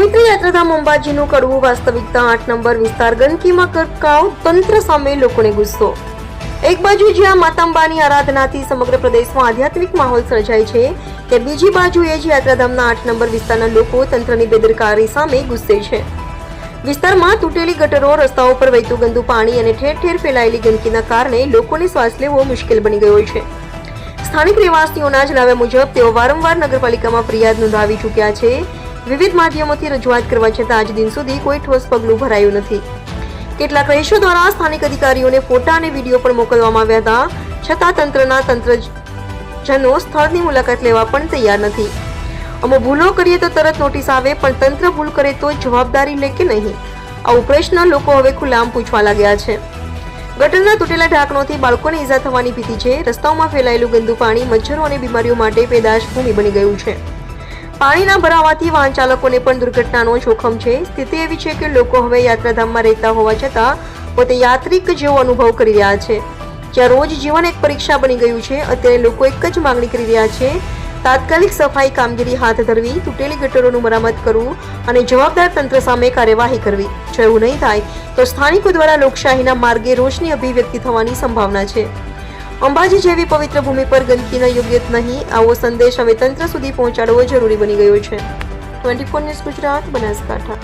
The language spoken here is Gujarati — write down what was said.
પવિત્ર યાત્રાધામ અંબાજીનું કડવું વાસ્તવિકતા 8 નંબર વિસ્તાર ગંદકીમાં ગરકાવ, તંત્ર સામે લોકોને ગુસ્સો। એક બાજુ જ્યાં માતા અંબાની આરાધનાથી સમગ્ર પ્રદેશમાં આધ્યાત્મિક માહોલ સર્જાય છે, ત્યાં બીજી બાજુએ જ યાત્રાધામના 8 નંબર વિસ્તારના લોકો તંત્રની બેદરકારી સામે ગુસ્સે છે। વિસ્તારમાં તૂટેલી ગટરો, રસ્તાઓ પર વહેતું ગંદુ પાણી અને ઠેર ઠેર ફેલાયેલી ગંદકીના કારણે લોકોને શ્વાસ લેવો મુશ્કેલ બની ગયો છે। સ્થાનિક રહેવાસીઓના જણાવ્યા મુજબ તેઓ વારંવાર નગરપાલિકામાં ફરિયાદ નોંધાવી ચૂક્યા છે। વિવિધ માધ્યમોથી રજૂઆત કરવા છતાં આજ દિન સુધી કોઈ ઠોસ પગલું ભરાયું નથી। કેટલાક રહીશો દ્વારા સ્થાનિક અધિકારીઓને ફોટા અને વિડીયો પણ મોકલવામાં આવ્યા હતા, છતાં તંત્રજનો સ્થળની મુલાકાત લેવા પણ તૈયાર નથી। અમે ભૂલો કરીએ તો તરત નોટિસ આવે, પણ તંત્ર ભૂલ કરે તો જવાબદારી લે કે નહીં, આવું પ્રશ્ન લોકો હવે ખુલ્લામ પૂછવા લાગ્યા છે। ગટરના તૂટેલા ઢાંકણોથી બાળકોને ઈજા થવાની ભીતિ છે। રસ્તાઓમાં ફેલાયેલું ગંદુ પાણી મચ્છરો અને બીમારીઓ માટે પેદાશ ભૂમિ બની ગયું છે। પાણીના ભરાવાથી વાહન ચાલકોને પણ દુર્ઘટનાનો જોખમ છે। સ્થિતિ એવી છે કે લોકો હવે યાત્રાધામમાં રહેતા હોવા છતાં પોતે યાત્રિક જેવો અનુભવ કરી રહ્યા છે, જ્યાં રોજ જીવન એક પરીક્ષા બની ગયું છે। અત્યારે લોકો એક જ માંગણી કરી રહ્યા છે, તાત્કાલિક સફાઈ કામગીરી હાથ ધરવી, તૂટેલી ગટરોનું મરામત કરવું અને જવાબદાર તંત્ર સામે કાર્યવાહી કરવી। જો એવું નહીં થાય તો સ્થાનિકો દ્વારા લોકશાહીના માર્ગે રોષની અભિવ્યક્તિ થવાની સંભાવના છે। અંબાજી જેવી પવિત્ર ભૂમિ પર ગંદકીનો યોગ્ય નહીં, આવો સંદેશ હવે તંત્ર સુધી પહોંચાડવો જરૂરી બની ગયો છે। 24 ન્યૂઝ ગુજરાત, બનાસકાંઠા।